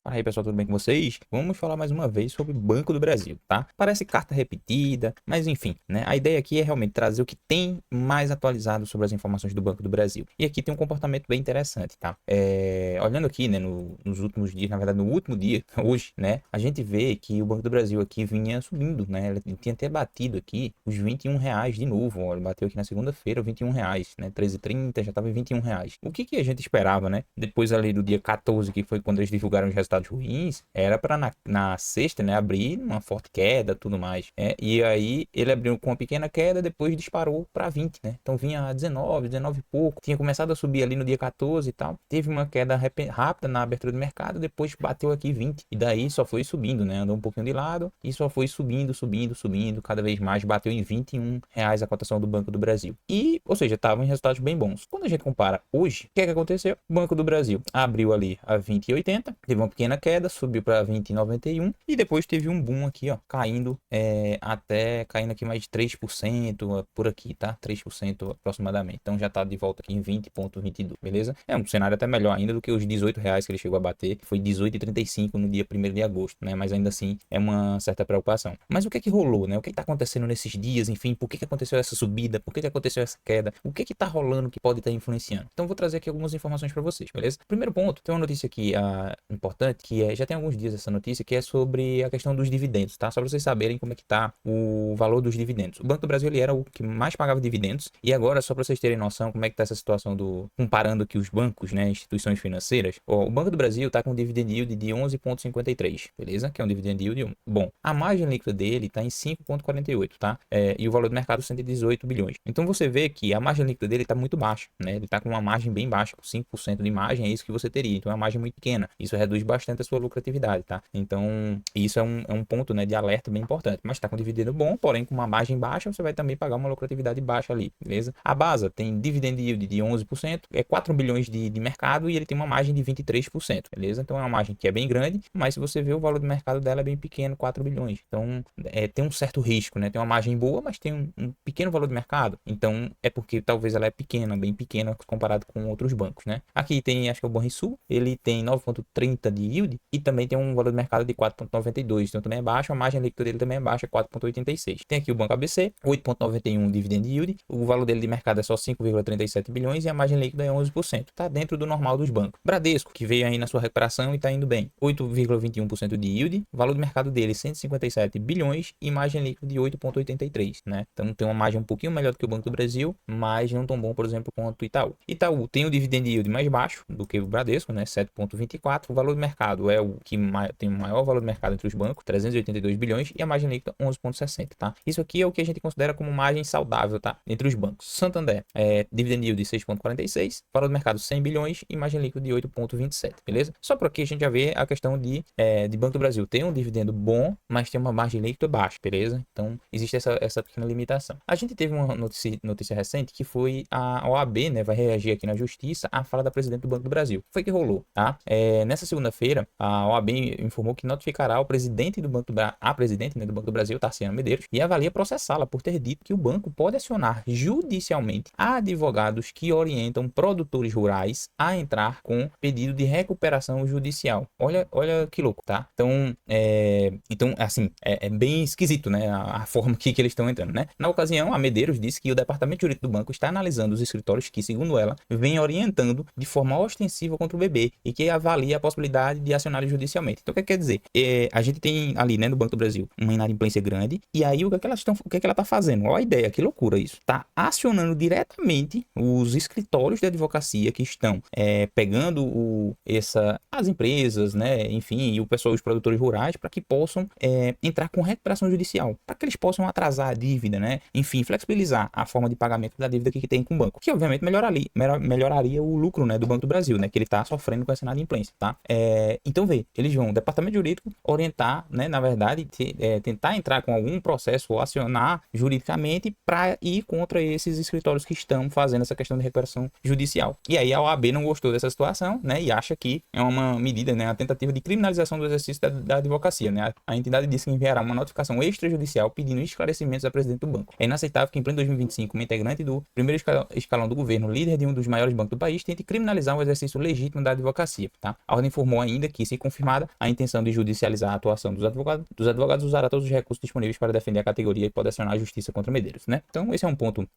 Fala aí, pessoal, tudo bem com vocês? Vamos falar mais uma vez sobre o Banco do Brasil, tá? Parece carta repetida, mas enfim, né? A ideia aqui é realmente trazer o que tem mais atualizado sobre as informações do Banco do Brasil. E aqui tem um comportamento bem interessante, tá? Olhando aqui, né, nos últimos dias, na verdade, no último dia, hoje, né? A gente vê que o Banco do Brasil aqui vinha subindo, né? Ele tinha até batido aqui os R$ 21 de novo, ó. Ele bateu aqui na segunda-feira, R$ 21, né? 13h30, já tava em R$ 21. O que que a gente esperava, né? Depois ali do dia 14, que foi quando eles divulgaram os resultados ruins, era para na sexta, né, abrir uma forte queda, tudo mais. E aí ele abriu com uma pequena queda, depois disparou para 20, né? Então vinha a 19, 19 e pouco, tinha começado a subir ali no dia 14 e tal. Teve uma queda rápida na abertura do mercado, depois bateu aqui 20 e daí só foi subindo, né? Andou um pouquinho de lado e só foi subindo, subindo, subindo, cada vez mais bateu em R$ 21 a cotação do Banco do Brasil. E, ou seja, estavam em resultados bem bons. Quando a gente compara hoje, o que é que aconteceu? O Banco do Brasil abriu ali a 20,80, teve uma pequena queda, subiu para 20,91 e depois teve um boom aqui, ó, caindo até caindo aqui mais de 3% por aqui, tá? 3% aproximadamente. Então já tá de volta aqui em 20,22, beleza? É um cenário até melhor ainda do que os R$ 18 que ele chegou a bater, que foi 18,35 no dia 1º de agosto, né? Mas ainda assim é uma certa preocupação. Mas o que é que rolou, né? O que é que tá acontecendo nesses dias, enfim, por que que aconteceu essa subida? Por que que aconteceu essa queda? O que é que tá rolando que pode estar influenciando? Então vou trazer aqui algumas informações para vocês, beleza? Primeiro ponto, tem uma notícia aqui importante, que já tem alguns dias essa notícia, que é sobre a questão dos dividendos, tá? Só para vocês saberem como é que tá o valor dos dividendos. O Banco do Brasil, ele era o que mais pagava dividendos, e agora, só para vocês terem noção como é que tá essa situação comparando aqui os bancos, né, instituições financeiras, ó, o Banco do Brasil tá com um dividend yield de 11,53, beleza? Que é um dividend yield bom. A margem líquida dele tá em 5,48, tá? E o valor do mercado 118 bilhões. Então você vê que a margem líquida dele tá muito baixa, né? Ele tá com uma margem bem baixa, com 5% de margem, é isso que você teria. Então é uma margem muito pequena. Isso reduz bastante a sua lucratividade, tá? Então, isso é um ponto, né, de alerta bem importante. Mas tá com dividendo bom, porém com uma margem baixa, você vai também pagar uma lucratividade baixa ali, beleza? A Basa tem dividend yield de 11%, é 4 bilhões de mercado e ele tem uma margem de 23%, beleza? Então é uma margem que é bem grande, mas se você vê o valor do mercado dela é bem pequeno, 4 bilhões. Então, tem um certo risco, né? Tem uma margem boa, mas tem um pequeno valor de mercado. Então, é porque talvez ela é pequena, bem pequena comparado com outros bancos, né? Aqui tem, acho que é o Banrisul, ele tem 9,30 de yield e também tem um valor de mercado de 4,92, então também é baixo, a margem líquida dele também é baixa, 4,86. Tem aqui o Banco ABC, 8,91 dividend yield, o valor dele de mercado é só 5,37 bilhões e a margem líquida é 11%, tá dentro do normal dos bancos. Bradesco, que veio aí na sua recuperação e tá indo bem, 8,21% de yield, o valor de mercado dele 157 bilhões e margem líquida de 8,83, né? Então tem uma margem um pouquinho melhor do que o Banco do Brasil, mas não tão bom, por exemplo, quanto o Itaú. Itaú tem o dividend yield mais baixo do que o Bradesco, né? 7,24. O valor do mercado é o que tem o maior valor do mercado entre os bancos, 382 bilhões, e a margem líquida 11,60, tá? Isso aqui é o que a gente considera como margem saudável, tá? Entre os bancos. Santander, dividend yield de 6,46, valor do mercado 100 bilhões e margem líquida de 8,27, beleza? Só por aqui a gente já vê a questão de Banco do Brasil. Tem um dividendo bom, mas tem uma margem líquida baixa, beleza? Então, existe essa pequena limitação. A gente teve uma notícia recente que foi a OAB, né, vai reagir aqui na justiça à fala da presidente do Banco do Brasil. Foi que rolou, tá? Nessa segunda-feira, a OAB informou que notificará o presidente do Banco do a presidente, né, do Banco do Brasil, Tarciana Medeiros, e avalia processá-la por ter dito que o banco pode acionar judicialmente advogados que orientam produtores rurais a entrar com pedido de recuperação judicial. Olha que louco, tá? Então assim, é bem esquisito, né, a forma que eles estão entrando, né? Na ocasião, a Medeiros disse que o departamento jurídico do banco está analisando os escritórios que, segundo ela, vem orientando de forma ostensiva contra o bebê e que avalia a possibilidade de acionar judicialmente. Então, o que quer dizer? A gente tem ali, né, no Banco do Brasil, uma inadimplência grande, e aí o que ela tá fazendo? Olha a ideia, que loucura isso. Tá acionando diretamente os escritórios de advocacia que estão pegando as empresas, né, enfim, e o pessoal, os produtores rurais, para que possam entrar com recuperação judicial, para que eles possam atrasar a dívida, né, enfim, flexibilizar a forma de pagamento da dívida que tem com o banco, que obviamente melhoraria o lucro, né, do Banco do Brasil, né, que ele tá sofrendo com essa inadimplência, tá? Então eles vão, o departamento jurídico, orientar, né, na verdade, tentar entrar com algum processo ou acionar juridicamente para ir contra esses escritórios que estão fazendo essa questão de recuperação judicial. E aí a OAB não gostou dessa situação, né, e acha que é uma medida, né, a tentativa de criminalização do exercício da advocacia, né? A entidade disse que enviará uma notificação extrajudicial pedindo esclarecimentos à presidente do banco. É inaceitável que em pleno 2025, uma integrante do primeiro escalão do governo, líder de um dos maiores bancos do país, tente criminalizar o exercício legítimo da advocacia, tá? A ordem informou ainda ainda que, se confirmada, a intenção de judicializar a atuação dos advogados usará todos os recursos disponíveis para defender a categoria e pode acionar a justiça contra Medeiros, né? Então, esse é um ponto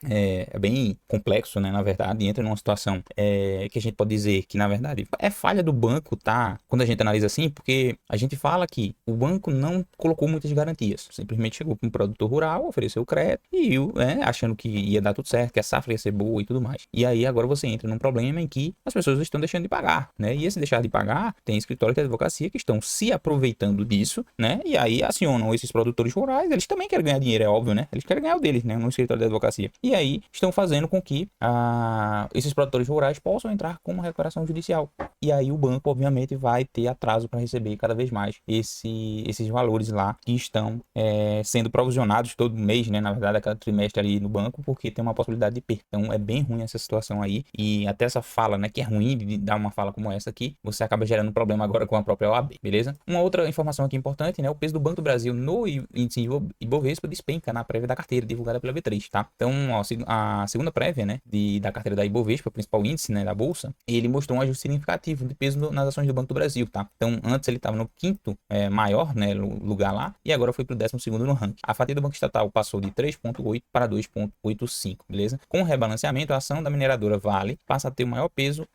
bem complexo, né, na verdade, entra numa situação que a gente pode dizer que, na verdade, é falha do banco, tá? Quando a gente analisa assim, porque a gente fala que o banco não colocou muitas garantias, simplesmente chegou para um produtor rural, ofereceu crédito e achando que ia dar tudo certo, que a safra ia ser boa e tudo mais. E aí agora você entra num problema em que as pessoas estão deixando de pagar, né? E esse deixar de pagar, tem escritórios de advocacia que estão se aproveitando disso, né? E aí acionam esses produtores rurais, eles também querem ganhar dinheiro, é óbvio, né? Eles querem ganhar o deles, né? No escritório de advocacia. E aí estão fazendo com que esses produtores rurais possam entrar com uma recuperação judicial. E aí o banco, obviamente, vai ter atraso para receber cada vez mais esses valores lá que estão sendo provisionados todo mês, né? Na verdade, a cada trimestre ali no banco, porque tem uma possibilidade de perda. Então, é bem ruim essa situação aí. E até essa fala, né? Que é ruim de dar uma fala como essa aqui, você acaba gerando problema agora com a própria OAB, beleza? Uma outra informação aqui importante, né? O peso do Banco do Brasil no índice Ibovespa despenca na prévia da carteira divulgada pela B3, tá? Então, ó, a segunda prévia, né? Da carteira da Ibovespa, o principal índice, né? Da Bolsa, ele mostrou um ajuste significativo de peso nas ações do Banco do Brasil, tá? Então, antes ele estava no quinto maior, né? Lugar lá, e agora foi pro 12º no ranking. A fatia do Banco Estatal passou de 3,8 para 2,85, beleza? Com o rebalanceamento, a ação da mineradora Vale passa a ter o maior peso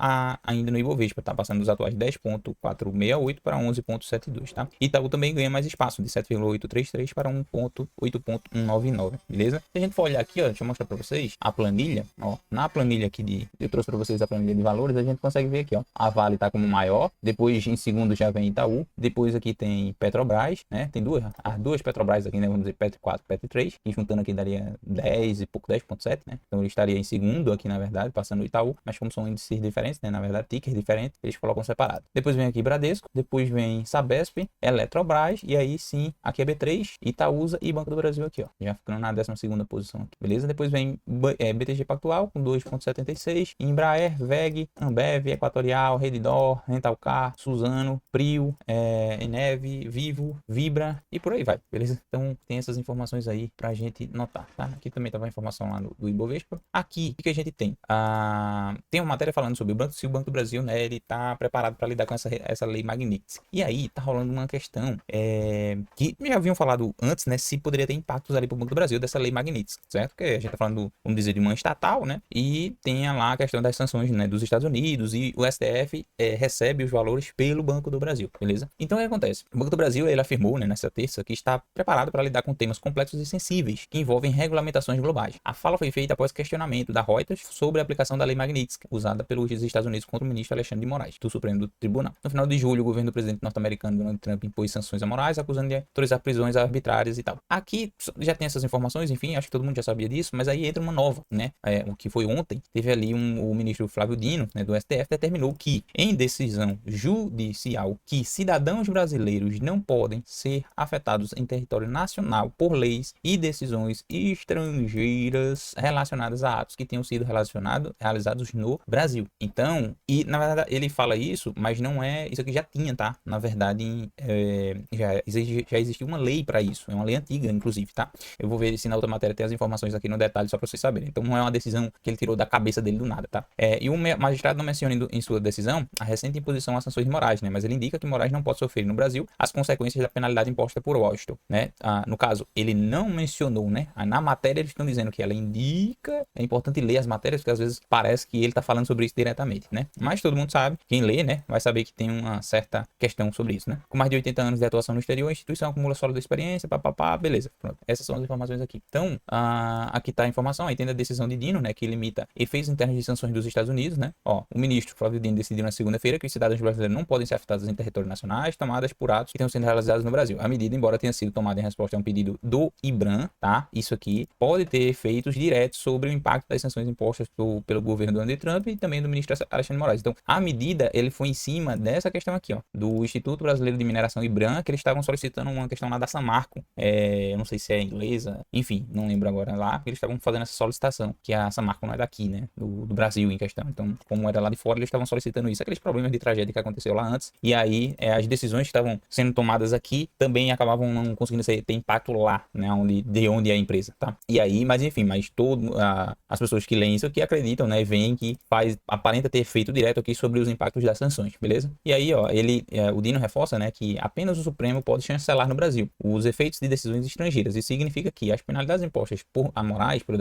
ainda no Ibovespa, tá? Passando dos atuais 10,468 para 11,72, tá? Itaú também ganha mais espaço, de 7,833 para 8,199, beleza? Se a gente for olhar aqui, ó, deixa eu mostrar para vocês a planilha, ó, na planilha aqui eu trouxe para vocês a planilha de valores, a gente consegue ver aqui, ó, a Vale tá como maior, depois em segundo já vem Itaú, depois aqui tem Petrobras, né? Tem as duas Petrobras aqui, né? Vamos dizer Petro 4, Petro 3, que juntando aqui daria 10 e pouco, 10,7, né? Então ele estaria em segundo aqui, na verdade, passando o Itaú, mas como são índices diferentes, né? Na verdade, tickers diferentes, eles colocam separado. Depois vem aqui Bradesco, depois vem Sabesp, Eletrobras, e aí sim, aqui é B3, Itaúsa e Banco do Brasil aqui, ó. Já ficando na 12ª posição aqui, beleza? Depois vem BTG Pactual com 2,76, Embraer, VEG, Ambev, Equatorial, Redditor, Rentalcar, Suzano, Prio, Eneve, Vivo, Vibra e por aí vai, beleza? Então tem essas informações aí pra gente notar, tá? Aqui também tava a informação lá do Ibovespa. Aqui, o que a gente tem? Tem uma matéria falando sobre o banco, se o Banco do Brasil, né, ele tá preparado para lidar com essa lei Magnitsky. E aí tá rolando uma questão que já haviam falado antes, né, se poderia ter impactos ali pro Banco do Brasil dessa lei Magnitsky, certo? Porque a gente tá falando, vamos dizer, de uma estatal, né? E tem lá a questão das sanções, né, dos Estados Unidos e o STF recebe os valores pelo Banco do Brasil, beleza? Então o que acontece? O Banco do Brasil, ele afirmou, né, nessa terça, que está preparado para lidar com temas complexos e sensíveis que envolvem regulamentações globais. A fala foi feita após questionamento da Reuters sobre a aplicação da lei Magnitsky, usada pelos Estados Unidos contra o ministro Alexandre de Moraes, do Supremo Tribunal. No final de julho, o governo do presidente norte-americano Donald Trump impôs sanções a Moraes, acusando de autorizar prisões arbitrárias e tal. Aqui já tem essas informações, enfim, acho que todo mundo já sabia disso, mas aí entra uma nova, né? O que foi ontem, teve ali o ministro Flávio Dino, né, do STF, determinou que, em decisão judicial, que cidadãos brasileiros não podem ser afetados em território nacional por leis e decisões estrangeiras relacionadas a atos que tenham sido realizados no Brasil. Então, e na verdade ele fala isso, mas não é isso aqui, já tinha, tá? Na verdade, já existiu uma lei para isso, é uma lei antiga, inclusive, tá? Eu vou ver se na outra matéria tem as informações aqui no detalhe, só para vocês saberem. Então, não é uma decisão que ele tirou da cabeça dele do nada, tá? E o magistrado não menciona em sua decisão a recente imposição às sanções de Moraes, né? Mas ele indica que Moraes não pode sofrer no Brasil as consequências da penalidade imposta por Washington, né? No caso, ele não mencionou, né? Na matéria eles estão dizendo que ela indica, é importante ler as matérias, porque às vezes parece que ele tá falando sobre isso diretamente, né? Mas todo mundo sabe, quem lê, né, vai saber que tem uma certa questão sobre isso, né? Com mais de 80 anos de atuação no exterior, a instituição acumula sólida experiência, papapá, beleza. Pronto. Essas são as informações aqui. Então, aqui tá a informação, aí tem a decisão de Dino, né, que limita efeitos internos de sanções dos Estados Unidos, né? Ó, o ministro Flávio Dino decidiu na segunda-feira que os cidadãos brasileiros não podem ser afetados em territórios nacionais tomadas por atos que tenham sido realizados no Brasil. A medida, embora tenha sido tomada em resposta a um pedido do IBRAM, tá? Isso aqui pode ter efeitos diretos sobre o impacto das sanções impostas pelo governo do Donald Trump e também do ministro Alexandre de Moraes. Então, a medida, ele foi em cima dessa questão aqui, ó, do Instituto Brasileiro de Mineração IBRAM, que eles estavam solicitando uma questão lá da Samarco, eu não sei se é inglesa, enfim, não lembro agora lá, eles estavam fazendo essa solicitação, que a Samarco não é daqui, né, do Brasil em questão. Então, como era lá de fora, eles estavam solicitando isso, aqueles problemas de tragédia que aconteceu lá antes, e aí as decisões que estavam sendo tomadas aqui também acabavam não conseguindo ter impacto lá, né, de onde é a empresa, tá? E aí, mas enfim, as pessoas que leem isso aqui acreditam, né, veem que aparenta ter efeito direto aqui sobre os impactos das sanções, beleza? E aí, ó, o Dino reforça, né, que apenas o Supremo pode chancelar no Brasil os efeitos de decisões estrangeiras. Isso significa que as penalidades impostas por Moraes pelo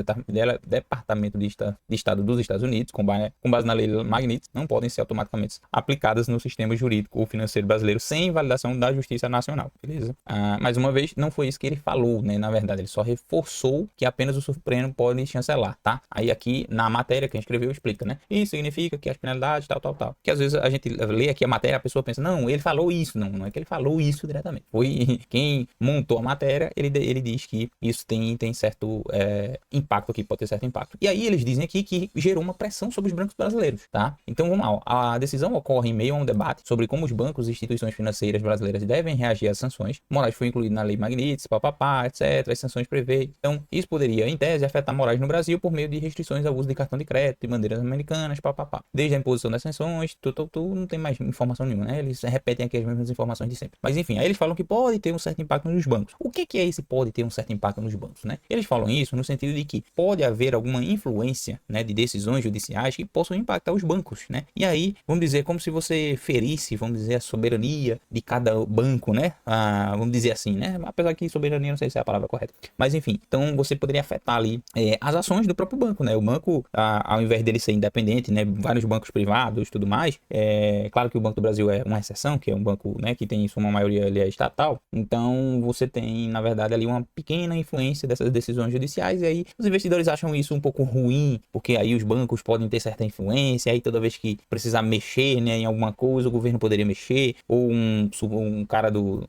Departamento de Estado dos Estados Unidos, com base na lei Magnitsky, não podem ser automaticamente aplicadas no sistema jurídico ou financeiro brasileiro sem validação da Justiça Nacional, beleza? Mais uma vez, não foi isso que ele falou, né? Na verdade, ele só reforçou que apenas o Supremo pode chancelar, tá? Aí aqui, na matéria que a gente escreveu, explica, né? Isso significa que as penalidades, tal. Que às vezes a gente lê aqui a matéria, a pessoa pensa, não, ele falou isso. Não é que ele falou isso diretamente. Foi quem montou a matéria, ele diz que isso tem certo impacto aqui, pode ter certo impacto. E aí eles dizem aqui que gerou uma pressão sobre os bancos brasileiros, tá? Então vamos lá, a decisão ocorre em meio a um debate sobre como os bancos e instituições financeiras brasileiras devem reagir às sanções. Moraes foi incluído na lei Magnitsky, etc. As sanções prevê. Então isso poderia, em tese, afetar Moraes no Brasil por meio de restrições ao uso de cartão de crédito e bandeiras americanas, Desde a imposição das sanções, não tem mais informação nenhuma, né? Eles repetem aqui as mesmas informações de sempre. Mas enfim, aí eles falam que pode ter um certo impacto nos bancos. O que é esse pode ter um certo impacto nos bancos, né? Eles falam isso no sentido de que pode haver alguma influência, né, de decisões judiciais que possam impactar os bancos, né? E aí, vamos dizer, como se você ferisse, vamos dizer, a soberania de cada banco, né? Vamos dizer assim, né? Apesar que soberania não sei se é a palavra correta. Mas enfim, então você poderia afetar ali as ações do próprio banco, né? O banco, ao invés dele ser independente, né? Vários bancos privados e tudo mais, claro que o Banco do Brasil é uma exceção, que é um banco, né, que tem em sua maioria ali estatal. Então você tem, na verdade, ali uma pequena influência dessas decisões judiciais, e aí os investidores acham isso um pouco ruim, porque aí os bancos podem ter certa influência, aí toda vez que precisar mexer, né, em alguma coisa, o governo poderia mexer, ou um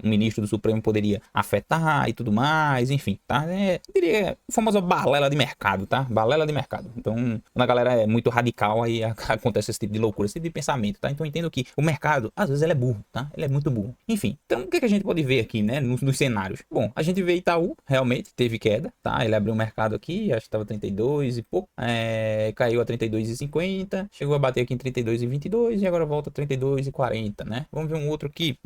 ministro do Supremo poderia afetar e tudo mais, enfim, tá? Eu diria a famosa balela de mercado, tá? Balela de mercado. Então, quando a galera é muito radical, aí acontece esse tipo de loucura, esse tipo de pensamento, tá? Então eu entendo que o mercado, às vezes, ele é burro, tá? Ele é muito burro. Enfim, então o que a gente pode ver aqui, né, nos cenários? Bom, a gente vê Itaú, realmente teve queda, tá? Ele abriu o mercado aqui, acho que estava 32 e pouco, caiu a 32,50, chegou a bater aqui em 32,22 e agora volta a 32,40, né? Vamos ver um outro aqui,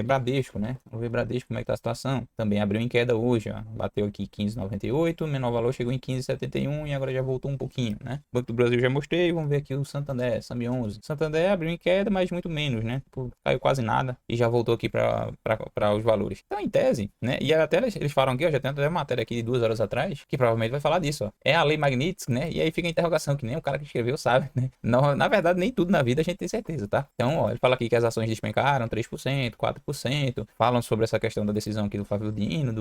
Bradesco, né? Vamos ver Bradesco, como é que tá a situação. Também abriu em queda hoje, ó. Bateu aqui 15,98, menor valor chegou em 15,71 e agora já voltou um pouquinho, né? Banco do Brasil já mostrei, vamos ver aqui o Santander, SAMB 11. Santander abriu em queda, mas muito menos, né? Caiu quase nada e já voltou aqui para os valores. Então, em tese, né? E até eles falam aqui, ó, já tem até uma matéria aqui de 2 horas atrás, que provavelmente vai falar disso, ó. É a lei Magnitsky, né? E aí fica a interrogação, que nem o cara que escreveu sabe, né? Na verdade, nem tudo na vida a gente tem certeza, tá? Então, ó, ele fala aqui que as ações despencaram 3%, 4%, falam sobre essa questão da decisão aqui do Flávio Dino,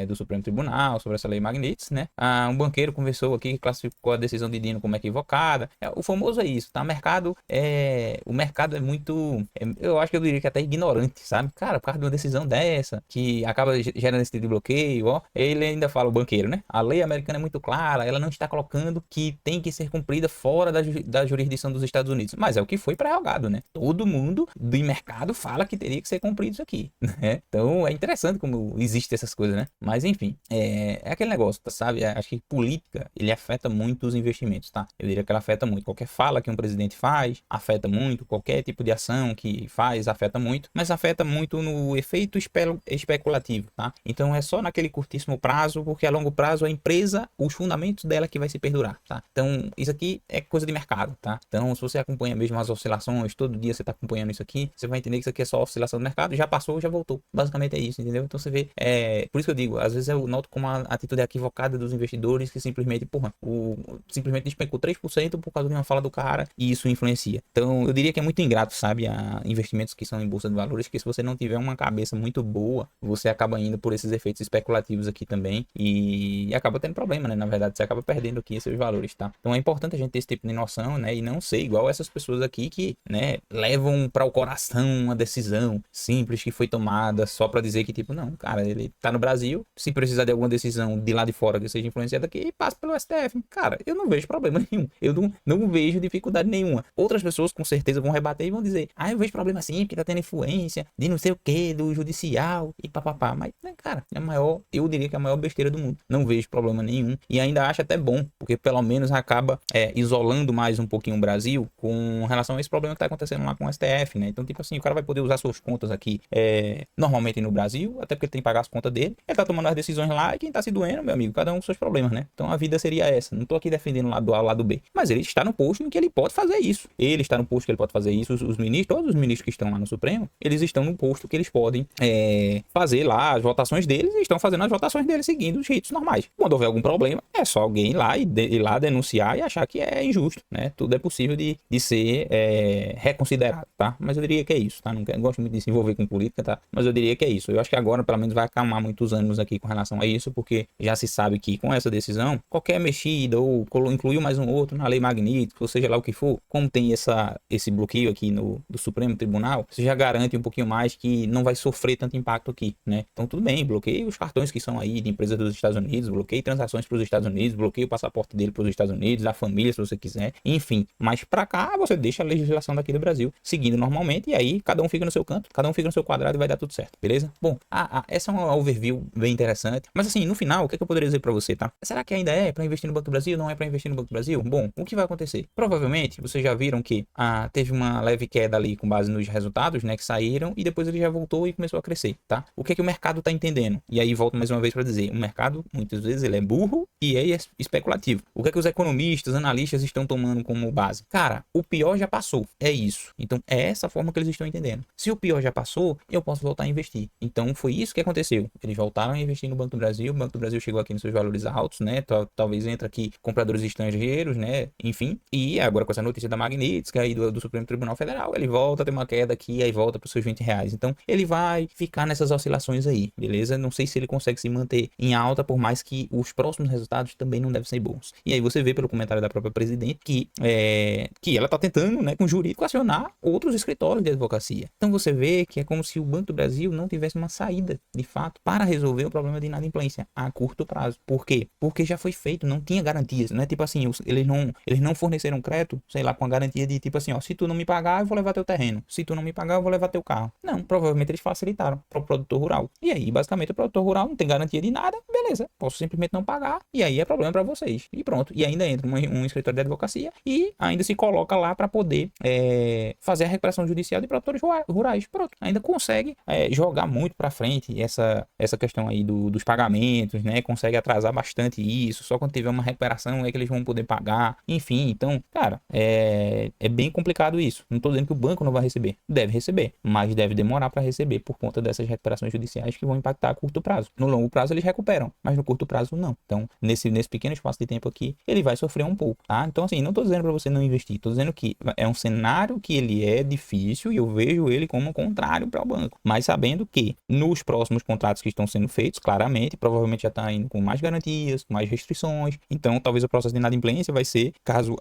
do Supremo Tribunal, sobre essa lei Magnitsky, né? Um banqueiro conversou aqui, classificou a decisão de Dino como equivocada. O famoso é isso, tá? O mercado é muito, eu acho que eu diria que até ignorante, sabe? Cara, por causa de uma decisão dessa, que acaba gerando esse tipo de bloqueio, ó, ele ainda fala, o banqueiro, né? A lei americana é muito clara, ela não está colocando que tem que ser cumprida fora da jurisdição dos Estados Unidos, mas é o que foi prerrogado, né? Todo mundo do mercado fala que teria que ser cumprido isso aqui, né? Então é interessante como existem essas coisas, né? Mas enfim, é aquele negócio, tá, sabe? Acho que política, ele afeta muito os investimentos, tá? Eu diria que ela afeta muito. Qualquer fala que um presidente faz, afeta muito. Qualquer tipo de ação que faz, afeta muito. Mas afeta muito no efeito especulativo, tá? Então é só naquele curtíssimo prazo, porque a longo prazo a empresa, os fundamentos dela que vai se perdurar, tá? Então isso aqui é coisa de mercado, tá? Então se você acompanha mesmo as oscilações, todo dia você tá acompanhando isso aqui, você vai entender que isso aqui é só oscilação do mercado, já passou, já voltou. Basicamente é isso, entendeu? Então você vê, por isso que eu digo, às vezes eu noto como a atitude equivocada dos investidores que simplesmente, simplesmente despencou 3% por causa de uma fala do cara e isso influencia. Então eu diria que é muito ingrato, sabe, a investimentos que são em bolsa de valores, que se você não tiver uma cabeça muito boa, você acaba indo por esses efeitos especulativos aqui também e acaba tendo problema, né? Na verdade, você acaba perdendo aqui seus valores, tá? Então é importante a gente ter esse tipo de noção, né? E não ser igual essas pessoas aqui que, né, levam para o coração uma decisão simples que foi tomada só para dizer que, tipo, não, cara, ele tá no Brasil, se precisar de alguma decisão de lá de fora que seja influenciada aqui, passa pelo STF. Cara, eu não vejo problema nenhum. Eu não vejo dificuldade nenhuma. Outras pessoas com certeza vão rebater e vão dizer, eu vejo problema sim, porque tá tendo influência de não sei o que, do judicial e papapá. Mas, né, cara, eu diria que é a maior besteira do mundo. Não vejo problema nenhum. E ainda acho até bom, porque pelo menos acaba isolando mais um pouquinho o Brasil com relação a esse problema que tá acontecendo lá com o STF, né? Então, tipo assim, o cara vai poder usar suas contas aqui normalmente no Brasil, até porque ele tem que pagar as contas dele. Ele tá tomando as decisões lá e quem tá se doendo, meu amigo, cada um com seus problemas, né? Então a vida seria essa. Não tô aqui defendendo o lado A, o lado B. Mas ele está no posto em que ele pode fazer isso. Ele está no posto que ele pode fazer isso. Os ministros, todos os ministros que estão lá no Supremo, eles estão no posto que eles podem fazer lá as votações deles e estão fazendo as votações deles seguindo os ritos normais. Quando houver algum problema, é só alguém ir lá ir lá denunciar e achar que é injusto, né? Tudo é possível de ser reconsiderado, tá? Mas eu diria que é isso, tá? Não gosto muito de se envolver com política, tá? Mas eu diria que é isso. Eu acho que agora, pelo menos, vai acalmar muitos ânimos aqui com relação a isso, porque já se sabe que com essa decisão, qualquer mexida ou incluiu mais um outro na lei Magnitsky, ou seja lá o que for, como tem esse bloqueio aqui do Supremo Tribunal, você já garante um pouquinho mais que não vai sofrer tanto impacto aqui, né? Então tudo bem, bloqueie os cartões que são aí de empresas dos Estados Unidos, bloqueie transações para os Estados Unidos, bloqueie o passaporte dele para os Estados Unidos, a família se você quiser, enfim. Mas para cá você deixa a legislação daqui do Brasil seguindo normalmente e aí cada um fica no seu canto, cada um fica no seu quadrado e vai dar tudo certo, beleza? Bom, essa é uma overview bem interessante, mas assim, no final, o que eu poderia dizer para você, tá? Será que ainda é para investir no Banco do Brasil? Não é para investir no Banco do Brasil? Bom, o que vai acontecer? Provavelmente, vocês já viram que teve uma leve queda ali com base nos resultados, né, que saíram e depois ele já voltou e começou a crescer, tá? O que o mercado tá entendendo? E aí volto mais uma vez para dizer, o mercado, muitas vezes, ele é burro e é especulativo. O que os economistas, analistas estão tomando como base? Cara, o pior já passou, é isso. Então, é essa forma que eles estão entendendo. Se o pior já passou, eu posso voltar a investir. Então, foi isso que aconteceu. Eles voltaram a investir no Banco do Brasil, o Banco do Brasil chegou aqui nos seus valores altos, né? Talvez entra aqui compradores estrangeiros, né? Enfim, e agora com essa notícia da Magnitsky aí do Supremo Tribunal Federal, ele volta a ter uma queda aqui, aí volta para os seus R$ 20. Então, ele vai ficar nessas oscilações aí, beleza? Não sei se ele consegue se manter em alta, por mais que os próximos resultados também não devem ser bons. E aí você vê pelo comentário da própria presidente que ela tá tentando, né, com o jurídico acionar outros escritórios de advocacia. Então você vê que é como se o Banco do Brasil não tivesse uma saída, de fato, para resolver o problema de inadimplência a curto prazo. Por quê? Porque já foi feito, não tinha garantias, né? Tipo assim, eles não forneceram crédito, sei lá, com a garantia de tipo assim, ó, se tu não me pagar, eu vou levar teu terreno. Se tu não me pagar, eu vou levar teu carro. Não, provavelmente eles facilitaram para o produtor rural. E aí, basicamente, o produtor rural não tem garantia de nada, beleza, posso simplesmente não pagar, e aí é problema para vocês. E pronto. E ainda entra um escritório de advocacia e ainda se coloca lá para poder fazer a recuperação judicial de produtores rurais. Pronto. Ainda consegue jogar muito para frente essa questão aí dos pagamentos, né? Consegue atrasar bastante isso. Só quando tiver uma recuperação é que eles vão poder pagar. Enfim, então, cara, é bem complicado isso. Não tô dizendo que o banco não vai receber. Deve receber, mas deve demorar para receber por conta dessas recuperações judiciais que vão impactar a curto prazo. No longo prazo eles recuperam, mas no curto prazo não. Então, nesse pequeno espaço de tempo aqui, ele vai sofrer um pouco, tá? Então, assim, não tô dizendo para você não investir. Tô dizendo que é um cenário que ele é difícil e eu vejo ele como contrário para o banco. Mas sabendo que nos próximos contratos que estão sendo feitos, claramente, provavelmente já está indo com mais garantias, com mais restrições. Então, talvez o processo de inadimplência vai ser, caso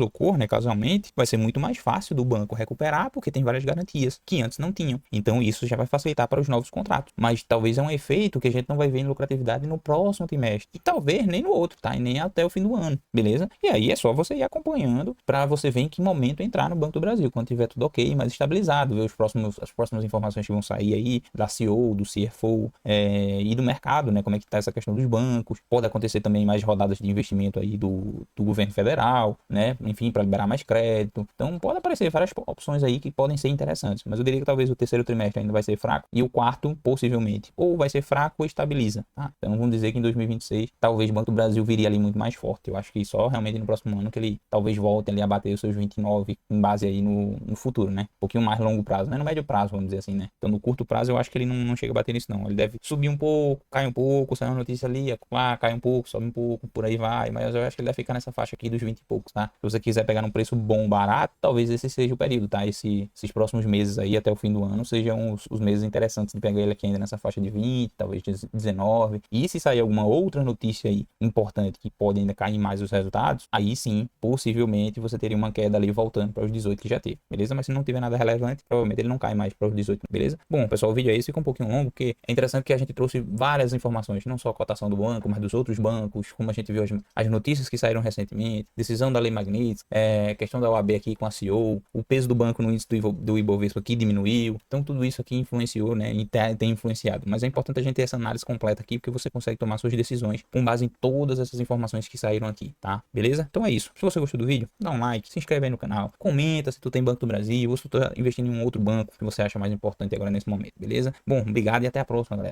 ocorra, né, casualmente, vai ser muito mais fácil do banco recuperar, porque tem várias garantias que antes não tinham. Então, isso já vai facilitar para os novos contratos. Mas talvez é um efeito que a gente não vai ver em lucratividade no próximo trimestre. E talvez nem no outro, tá? E nem até o fim do ano, beleza? E aí é só você ir acompanhando para você ver em que momento entrar no Banco do Brasil, quando tiver tudo ok, mais estabilizado, ver as próximas informações que vão sair aí da CEO, do CFO e do mercado, né? Como é que tá essa questão dos bancos. Pode acontecer também mais rodadas de investimento aí do governo federal, né? Enfim, para liberar mais crédito. Então pode aparecer várias opções aí que podem ser interessantes, mas eu diria que talvez o terceiro trimestre ainda vai ser fraco e o quarto possivelmente ou vai ser fraco ou estabiliza, tá? Então vamos dizer que em 2026 talvez o Banco do Brasil viria ali muito mais forte. Eu acho que só realmente no próximo ano que ele talvez volte ali a bater os seus 29 em base aí no futuro, né? Um pouquinho mais longo prazo, né? No médio prazo, vamos dizer assim, né? Então no curto prazo eu acho que ele não chega a bater nisso não. Ele deve subir um pouco, cai um pouco, sai uma notícia ali, cai um pouco, sobe um pouco, por aí vai. Mas eu acho que ele deve ficar nessa faixa aqui dos 20 e poucos, tá? Se você quiser pegar num preço bom, barato, talvez esse seja o período, tá? Esses próximos meses aí até o fim do ano sejam os meses interessantes de pegar ele aqui ainda nessa faixa de 20, talvez 19. E se sair alguma outra notícia aí importante que pode ainda cair mais os resultados, aí sim, possivelmente você teria uma queda ali voltando para os 18 que já teve, beleza? Mas se não tiver nada relevante, provavelmente ele não cai mais para os 18, beleza? Bom, pessoal, o vídeo aí fica um pouquinho longo, porque é interessante que a gente trouxe várias informações, não só a cotação do banco, mas dos outros bancos, como a gente viu as notícias que saíram recentemente, decisão da Lei Magnitsky, questão da OAB aqui com a CEO, o peso do banco no índice do Ibovespa que diminuiu. Então tudo isso aqui influenciou, né? E tem influenciado. Mas é importante a gente ter essa análise completa aqui, porque você consegue tomar suas decisões com base em todas essas informações que saíram aqui, tá? Beleza? Então é isso. Se você gostou do vídeo, dá um like, se inscreve aí no canal, comenta se tu tem Banco do Brasil ou se tu tá investindo em um outro banco que você acha mais importante agora nesse momento, beleza? Bom, obrigado e até a próxima, galera.